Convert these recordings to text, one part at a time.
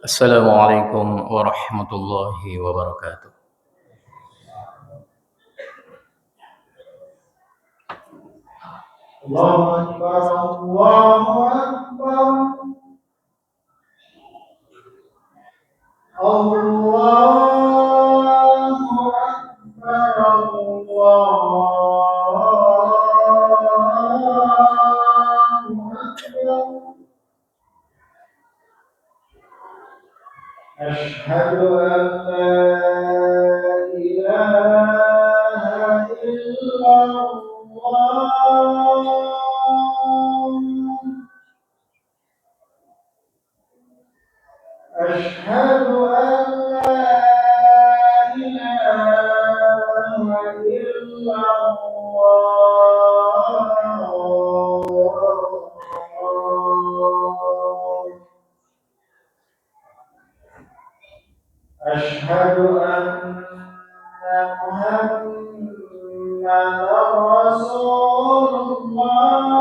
Assalamualaikum warahmatullahi wabarakatuh. Allahu Akbar, Allahu Akbar, Allahu Akbar, Allahu Akbar. Asyhadu an la ilaha illallah. أشهد أن لا إله إلا الله. أشهد أن محمدا رسول الله.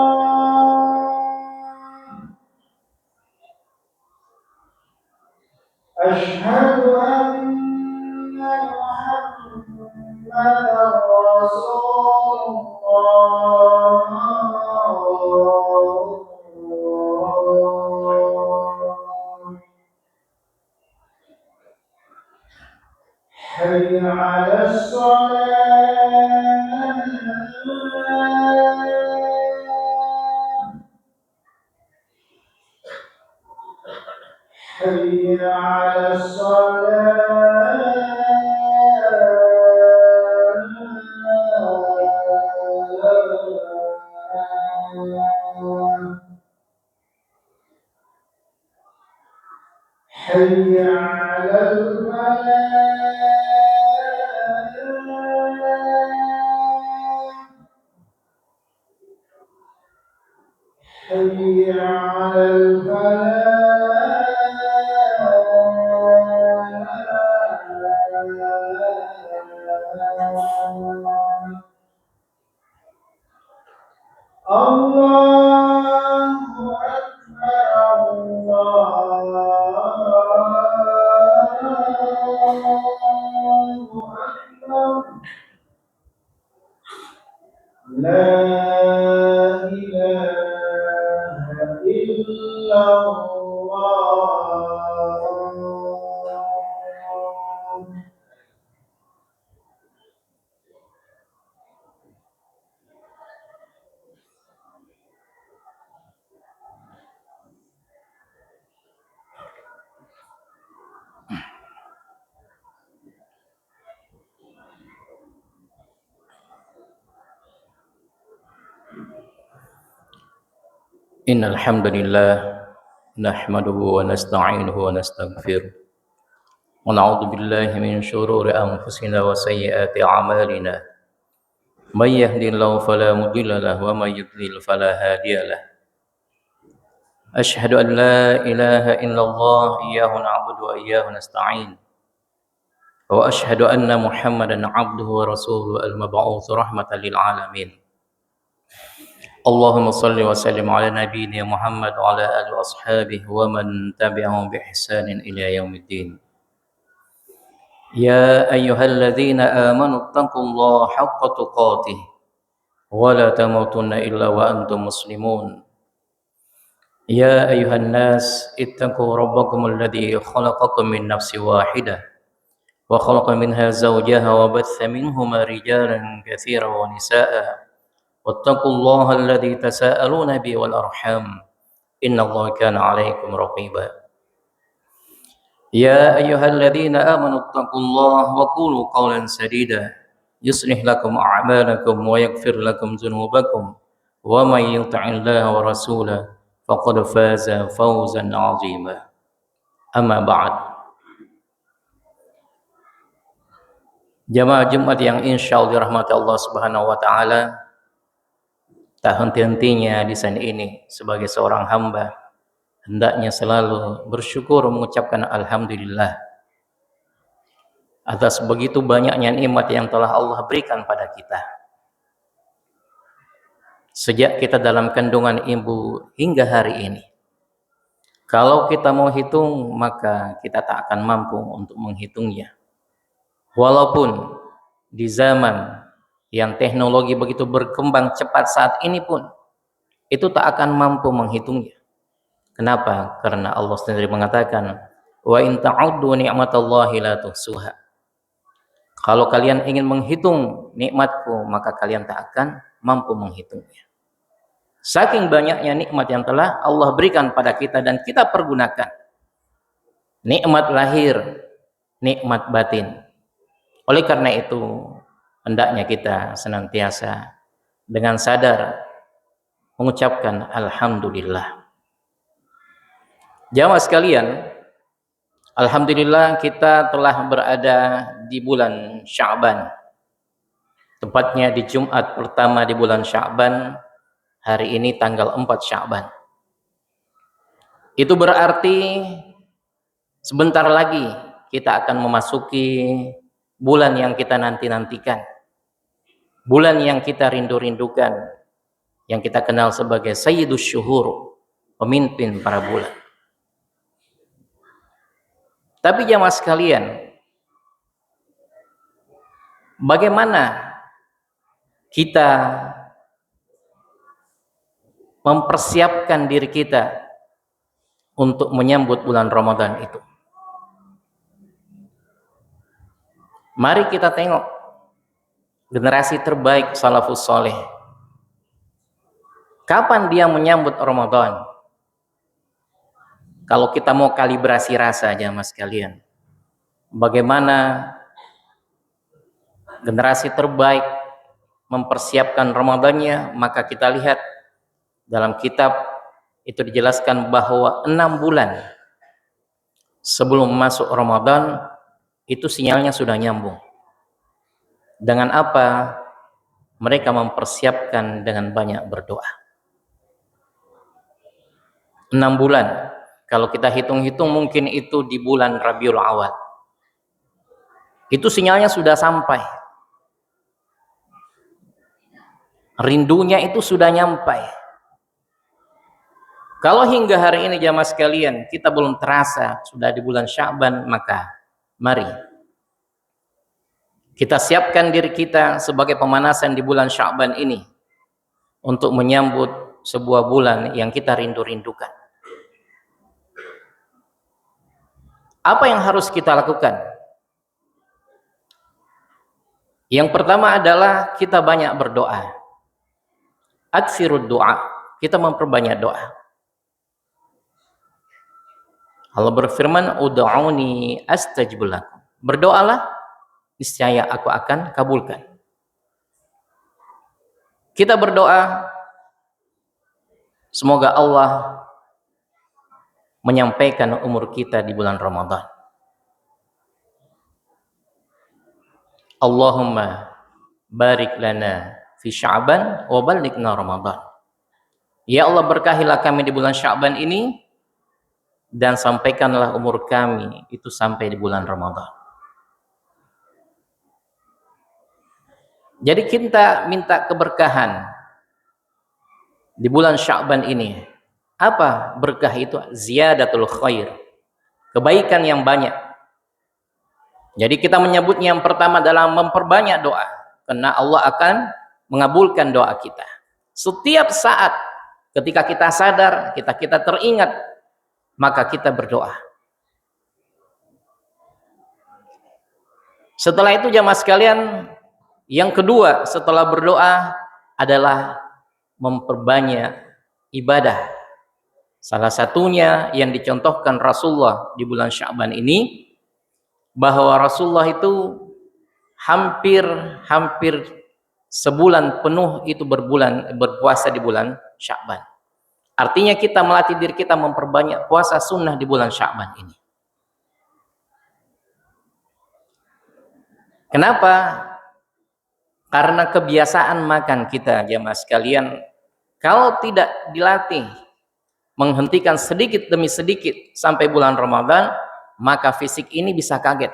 أشهد أن محمدا رسول الله. حي على الصلاة. حي على الصلاة. حي على الفلاح. حي على الفلاح. الله أكبر، الله أكبر. لا إله إلا الله. Innal hamdalillah nahmaduhu wa nasta'inuhu wa nastaghfiruh wa na'udzu billahi min shururi anfusina wa sayyiati a'malina. May yahdihillahu fala mudilla lahu wa may yudlil fala hadiya lahu. Asyhadu an la ilaha illallah iyyahu na'budu wa iyyahu nasta'in. Wa asyhadu anna Muhammadan 'abduhu wa rasuluhu al-mab'uts rahmatan lil alamin. Allahumma salli wa sallim ala nabiyyina Muhammad wa ala alihi wa ashabihi wa man tabi'ahum bi ihsanin ila yaumiddin. Ya ayyuhalladzina amanu taqullaha haqqa tuqatih wa la tamutunna illa wa antum muslimun. Ya ayyuhan nas ittaqu rabbakumul ladzi khalaqakum min nafsin wahidah wa khalaqa minha zawjaha wa batha minhuma rijalan katsiran wa nisaa'a. واتقوا الله الذي تساءلون به والأرحام إن الله كان عليكم رقيبا يا أيها الذين آمنوا اتقوا الله وقولوا قولا سديدا يصلح لكم أعمالكم ويغفر لكم ذنوبكم ومن يطع الله ورسوله فقد فاز فوزا عظيما أما بعد. Jamaah Jumat yang insyaallah dirahmati Allah Subhanahu wa taala, tak henti-hentinya di sana ini sebagai seorang hamba hendaknya selalu bersyukur mengucapkan alhamdulillah atas begitu banyaknya nikmat yang telah Allah berikan pada kita. Sejak kita dalam kandungan ibu hingga hari ini, Kalau kita mau hitung, maka kita tak akan mampu untuk menghitungnya. Walaupun di zaman yang teknologi begitu berkembang cepat saat ini pun, itu tak akan mampu menghitungnya. Kenapa? Karena Allah sendiri mengatakan, wa in ta'uddu ni'matallahi la tuhsuha. Kalau kalian ingin menghitung nikmatku, maka kalian tak akan mampu menghitungnya. Saking banyaknya nikmat yang telah Allah berikan pada kita dan kita pergunakan. Nikmat lahir, nikmat batin. Oleh karena itu, hendaknya kita senantiasa dengan sadar mengucapkan alhamdulillah. Jamaah sekalian, alhamdulillah kita telah berada di bulan Sya'ban. Tepatnya di Jumat pertama di bulan Sya'ban. Hari ini tanggal 4 Sya'ban. Itu berarti sebentar lagi kita akan memasuki bulan yang kita nanti-nantikan. Bulan yang kita rindu-rindukan. Yang kita kenal sebagai Sayyidus Syuhur, pemimpin para bulan. Tapi jamaah sekalian, bagaimana kita mempersiapkan diri kita untuk menyambut bulan Ramadan itu? Mari kita tengok generasi terbaik salafus soleh. Kapan dia menyambut Ramadan? Kalau kita mau kalibrasi rasa jamaah sekalian, bagaimana generasi terbaik mempersiapkan Ramadannya, maka kita lihat dalam kitab itu dijelaskan bahwa 6 bulan sebelum masuk Ramadan itu sinyalnya sudah nyambung. Dengan apa? Mereka mempersiapkan dengan banyak berdoa. 6 bulan. Kalau kita hitung-hitung mungkin itu di bulan Rabiul Awal. Itu sinyalnya sudah sampai. Rindunya itu sudah nyampai. Kalau hingga hari ini jamaah sekalian kita belum terasa sudah di bulan Sya'ban, maka mari kita siapkan diri kita sebagai pemanasan di bulan Sya'ban ini untuk menyambut sebuah bulan yang kita rindu-rindukan. Apa yang harus kita lakukan? Yang pertama adalah kita banyak berdoa. Aktsirud doa. Kita memperbanyak doa. Allah berfirman, ud'uni astajib lakum. Berdoalah, niscaya aku akan kabulkan. Kita berdoa, semoga Allah menyampaikan umur kita di bulan Ramadan. Allahumma barik lana fi Sya'ban wa ballighna Ramadan. Ya Allah, berkahilah kami di bulan Sya'ban ini dan sampaikanlah umur kami itu sampai di bulan Ramadan. Jadi kita minta keberkahan di bulan Sya'ban ini. Apa berkah itu? Ziyadatul khair, kebaikan yang banyak. Jadi kita menyebutnya yang pertama dalam memperbanyak doa, karena Allah akan mengabulkan doa kita. Setiap saat ketika kita sadar, kita teringat, maka kita berdoa. Setelah itu jamaah sekalian, yang kedua setelah berdoa adalah memperbanyak ibadah. Salah satunya yang dicontohkan Rasulullah di bulan Sya'ban ini, bahwa Rasulullah itu hampir sebulan penuh itu berpuasa di bulan Sya'ban. Artinya kita melatih diri kita memperbanyak puasa sunnah di bulan Sya'ban ini. Kenapa? Karena kebiasaan makan kita jamaah sekalian, kalau tidak dilatih menghentikan sedikit demi sedikit sampai bulan Ramadan, maka fisik ini bisa kaget.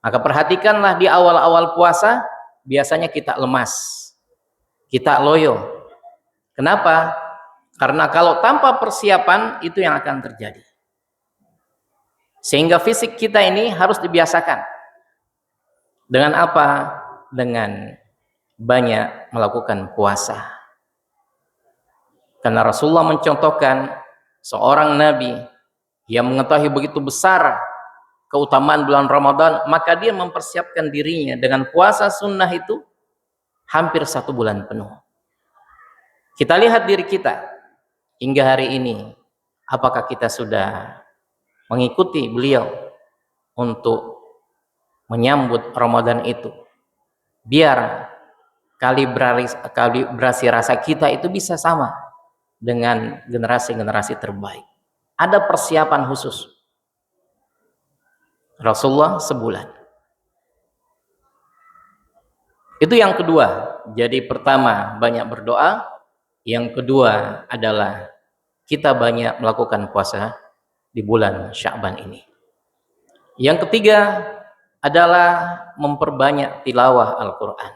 Maka perhatikanlah di awal-awal puasa, biasanya kita lemas, kita loyo. Kenapa? Karena kalau tanpa persiapan itu yang akan terjadi. Sehingga fisik kita ini harus dibiasakan. Dengan apa? Dengan banyak melakukan puasa. Karena Rasulullah mencontohkan seorang nabi yang mengetahui begitu besar keutamaan bulan Ramadan, maka dia mempersiapkan dirinya dengan puasa sunnah itu hampir 1 bulan penuh. Kita lihat diri kita hingga hari ini, apakah kita sudah mengikuti beliau untuk menyambut Ramadan itu, biar kalibrasi rasa kita itu bisa sama dengan generasi-generasi terbaik. Ada persiapan khusus. Rasulullah sebulan. Itu yang kedua. Jadi pertama banyak berdoa, yang kedua adalah kita banyak melakukan puasa di bulan Sya'ban ini. Yang ketiga adalah memperbanyak tilawah Al-Quran.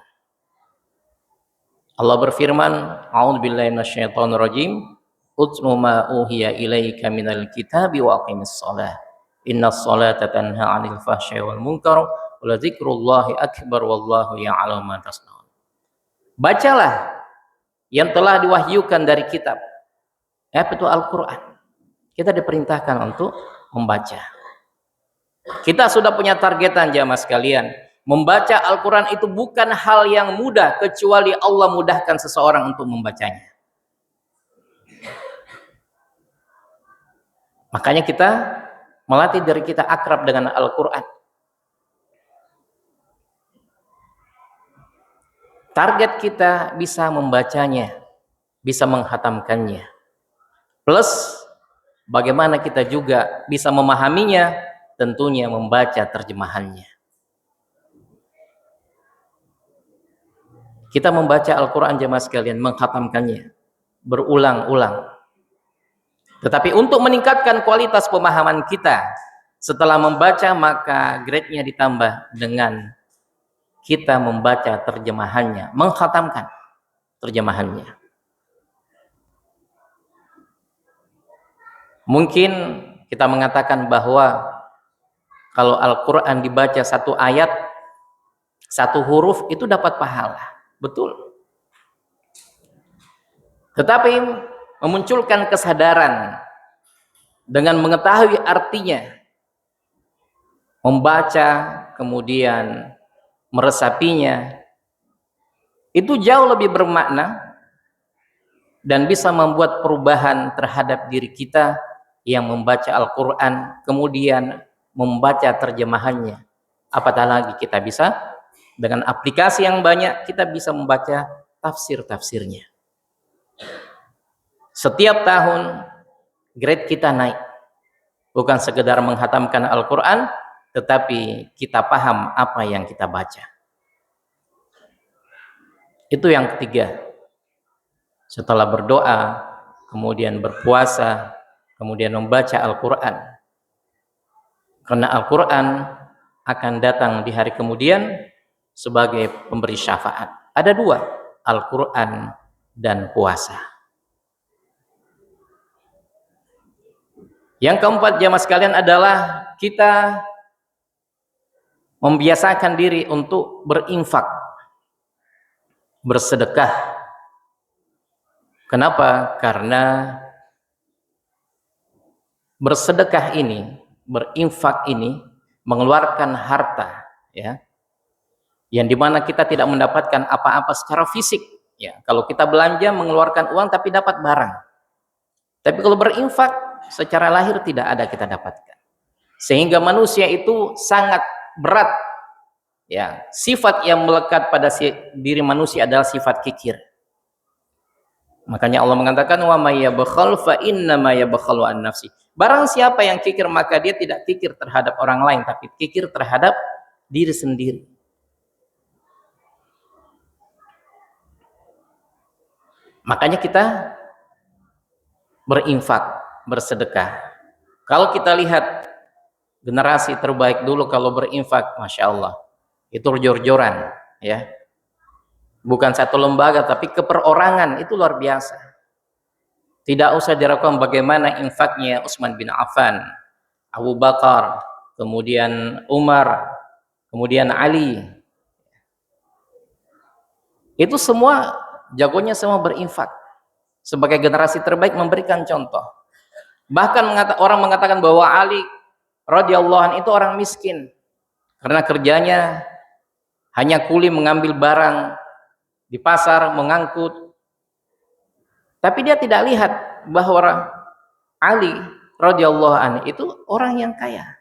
Allah berfirman, A'udzubillahi minasyaitonirrajim, Utlu ma uhiya ilaika minal kitabi wa aqimis shalah. Innas salata tanha 'anil fahsya'i wal munkar wa la dzikrullahi akbar wallahu ya'lamu ma tasna'un. Bacalah yang telah diwahyukan dari kitab. Itu Al-Quran. Kita diperintahkan untuk membaca. Kita sudah punya targetan jamaah sekalian. Membaca Al-Quran itu bukan hal yang mudah kecuali Allah mudahkan seseorang untuk membacanya. Makanya kita melatih diri kita akrab dengan Al-Quran. Target kita bisa membacanya, bisa menghatamkannya. Plus bagaimana kita juga bisa memahaminya, tentunya membaca terjemahannya. Kita membaca Al-Quran jemaah sekalian, menghatamkannya berulang-ulang. Tetapi untuk meningkatkan kualitas pemahaman kita setelah membaca, maka grade-nya ditambah dengan kita membaca terjemahannya, menghatamkan terjemahannya. Mungkin kita mengatakan bahwa kalau Al-Quran dibaca 1 ayat, 1 huruf itu dapat pahala. Betul. Tetapi memunculkan kesadaran dengan mengetahui artinya, membaca kemudian meresapinya, itu jauh lebih bermakna dan bisa membuat perubahan terhadap diri kita yang membaca Al-Quran kemudian membaca terjemahannya. Apatah lagi kita bisa dengan aplikasi yang banyak, kita bisa membaca tafsir-tafsirnya. Setiap tahun grade kita naik. Bukan sekedar menghatamkan Al-Quran, tetapi kita paham apa yang kita baca. Itu yang ketiga. Setelah berdoa, kemudian berpuasa, kemudian membaca Al-Quran. Karena Al-Quran akan datang di hari kemudian sebagai pemberi syafaat. Ada 2, Al-Quran dan puasa. Yang keempat jamaah sekalian adalah kita membiasakan diri untuk berinfak, bersedekah. Kenapa? Karena bersedekah ini, berinfak ini mengeluarkan harta, ya, yang dimana kita tidak mendapatkan apa-apa secara fisik, ya. Kalau kita belanja mengeluarkan uang tapi dapat barang. Tapi kalau berinfak secara lahir tidak ada kita dapatkan. Sehingga manusia itu sangat berat, ya. Sifat yang melekat pada diri manusia adalah sifat kikir. Makanya Allah mengatakan wa may yabkhal fa inna ma yabkhalu an nafsi. Barang siapa yang kikir maka dia tidak kikir terhadap orang lain tapi kikir terhadap diri sendiri. Makanya kita berinfak, bersedekah. Kalau kita lihat generasi terbaik dulu kalau berinfak, Masya Allah, itu jor-joran, ya. Bukan satu lembaga, tapi keperorangan, itu luar biasa. Tidak usah diragukan bagaimana infaknya Utsman bin Affan, Abu Bakar, kemudian Umar, kemudian Ali. Itu semua jagonya semua berinfak. Sebagai generasi terbaik memberikan contoh. Bahkan orang mengatakan bahwa Ali radhiyallahu anhu itu orang miskin karena kerjanya hanya kuli mengambil barang di pasar, mengangkut. Tapi dia tidak lihat bahwa Ali radhiyallahu anhu itu orang yang kaya.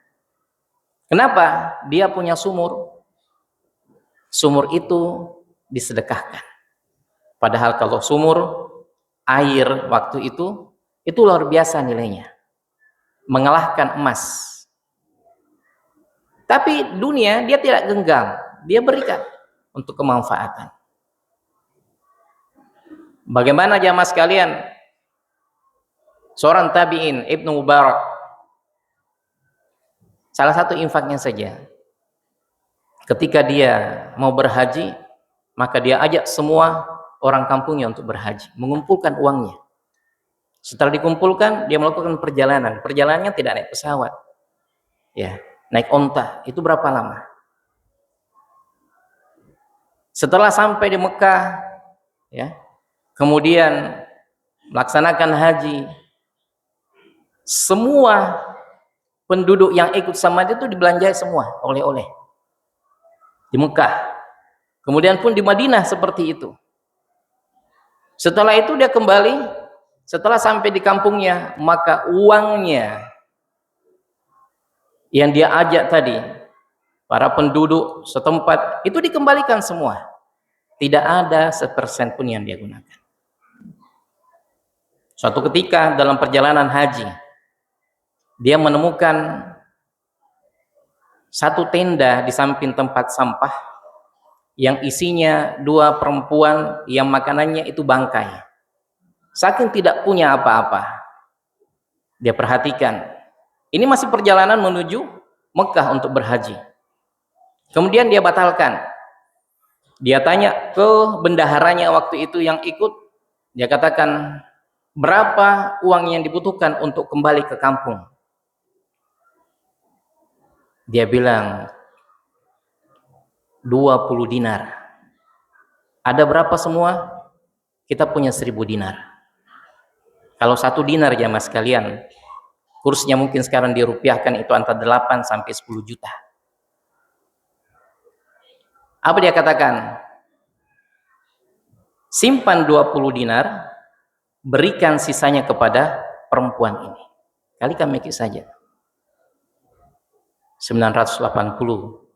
Kenapa? Dia punya sumur. Sumur itu disedekahkan. Padahal kalau sumur air waktu itu luar biasa nilainya. Mengalahkan emas. Tapi dunia dia tidak genggam, dia berikan untuk kemanfaatan. Bagaimana jamaah sekalian? Seorang tabi'in Ibnu Mubarak, salah satu infaknya saja. Ketika dia mau berhaji, maka dia ajak semua orang kampungnya untuk berhaji, mengumpulkan uangnya. Setelah dikumpulkan, dia melakukan perjalanan. Perjalanannya tidak naik pesawat. Ya, naik onta. Itu berapa lama? Setelah sampai di Mekah, ya, kemudian melaksanakan haji, semua penduduk yang ikut sama dia itu dibelanjai semua oleh-oleh di Mekah. Kemudian pun di Madinah seperti itu. Setelah itu dia kembali, setelah sampai di kampungnya, maka uangnya yang dia ajak tadi, para penduduk setempat, itu dikembalikan semua. Tidak ada sepersen pun yang dia gunakan. Suatu ketika dalam perjalanan haji, dia menemukan satu tenda di samping tempat sampah yang isinya dua perempuan yang makanannya itu bangkai. Saking tidak punya apa-apa, dia perhatikan. Ini masih perjalanan menuju Mekah untuk berhaji. Kemudian dia batalkan. Dia tanya ke bendaharanya waktu itu yang ikut. Dia katakan, berapa uang yang dibutuhkan untuk kembali ke kampung? Dia bilang 20 dinar. Ada berapa semua? Kita punya 1000 dinar. Kalau 1 dinar ya mas kalian, kursnya mungkin sekarang dirupiahkan itu antara 8 sampai 10 juta. Apa dia katakan? Simpan 20 dinar, berikan sisanya kepada perempuan ini. Kalikan mikir saja. 980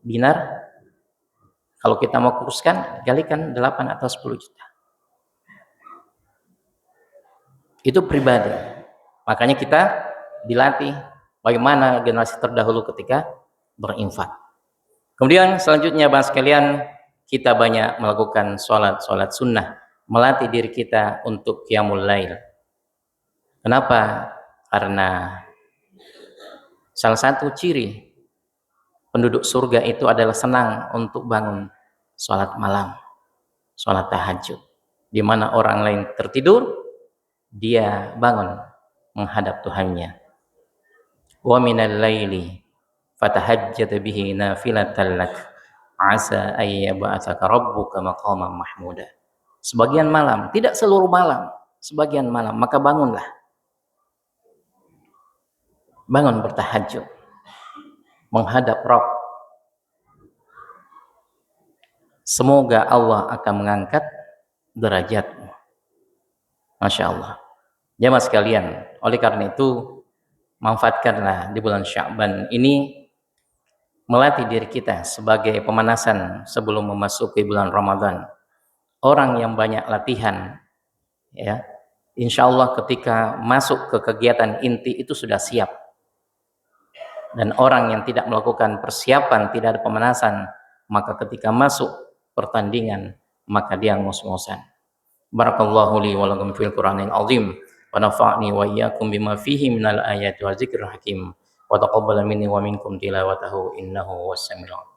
dinar. Kalau kita mau kurskan, kalikan 8 atau 10 juta. Itu pribadi. Makanya kita dilatih bagaimana generasi terdahulu ketika berinfak. Kemudian selanjutnya bang sekalian, kita banyak melakukan sholat sunnah, melatih diri kita untuk qiyamul lail. Kenapa? Karena salah satu ciri penduduk surga itu adalah senang untuk bangun sholat malam, sholat tahajud. Di mana orang lain tertidur, dia bangun menghadap Tuhannya. Wa minal laili fatahajjat bihi nafilatan lak asa ayyab'atsaka rabbuka maqaman mahmuda. Sebagian malam, tidak seluruh malam, sebagian malam, maka bangunlah. Bangun bertahajud menghadap Rabb. Semoga Allah akan mengangkat derajatmu. Masya Allah. Jamaah sekalian, oleh karena itu manfaatkanlah di bulan Sya'ban ini melatih diri kita sebagai pemanasan sebelum memasuki bulan Ramadan. Orang yang banyak latihan, ya, insya Allah ketika masuk ke kegiatan inti itu sudah siap. Dan orang yang tidak melakukan persiapan, tidak ada pemanasan, maka ketika masuk pertandingan, maka dia ngos-ngosan. Barakallahu li wa lakum fil Qur'anil azim wa nafa'ni wa iyyakum bima fihi minal ayati wa dzikril hakim wa taqabbal minni wa minkum tilawatahu innahu was-sami'ul alim.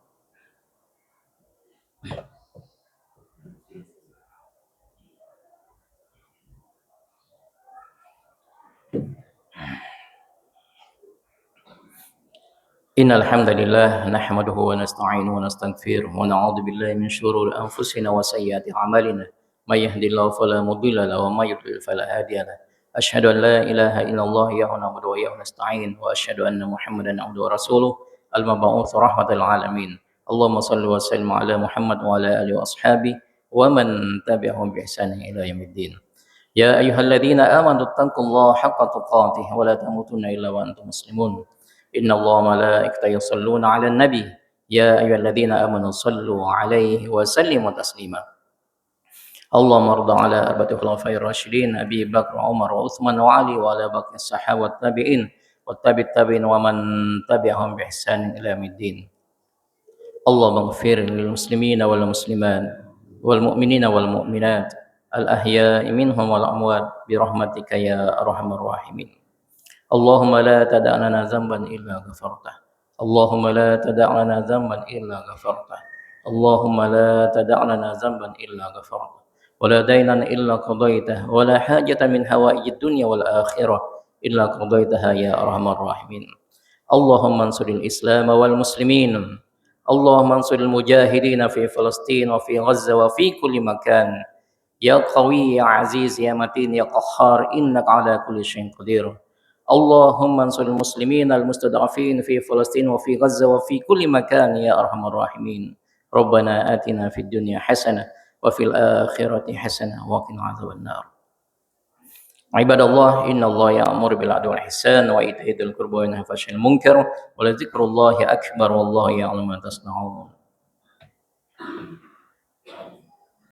إن الحمد لله نحمده ونستعينه ونستغفره ونعوذ بالله من شرور أنفسنا وسيئات أعمالنا من يهد الله فلا مضل له ومن يضلل فلا هادي له أشهد أن لا إله إلا الله إياه نعبد وإياه نستعين وأشهد أن محمدا عبده ورسوله المبعوث رحمة العالمين اللهم صل وسلم على محمد وعلى آله وأصحابه ومن تبعهم بإحسان إلى يوم الدين يا أيها الذين آمنوا اتقوا الله حق تقاته ولا تموتن إلا وأنتم مسلمون إن الله وملائكته يصلون على النبي يا أيها الذين آمنوا صلوا عليه وسلموا تسليما اللهم ارض على أربعة الخلفاء الراشدين أبي بكر وعمر وعثمان وعلي وعلى باقي الصحابة والتابعين والتابع التابعين ومن تبعهم بإحسان إلى يوم الدين اللهم اغفر للمسلمين والمسلمات والمؤمنين والمؤمنات الأحياء منهم والأموات برحمتك يا أرحم الراحمين اللهم لا تدع لنا ذنبا إلا غفرته اللهم لا تدع لنا ذنبا إلا غفرته اللهم لا تدع لنا ذنبا إلا غفرته ولا دينا إلا قضيته ولا حاجة من حوائج الدنيا والآخرة إلا قضيتها يا أرحم الراحمين اللهم انصر الإسلام والمسلمين اللهم انصر المجاهدين في فلسطين وفي غزة وفي كل مكان يا قوي يا عزيز يا متين يا قهار إنك على كل شيء قدير اللهم انصر المسلمين المستضعفين في فلسطين وفي غزة وفي كل مكان يا أرحم الراحمين ربنا آتنا في الدنيا حسنة وفي الآخرة حسنة وقنا عذاب النار عباد الله إن الله يأمر بالعدل والإحسان وإيتاء ذي القربى وينهى عن الفحشاء والمنكر ولذكر الله أكبر والله يعلم ما تصنعون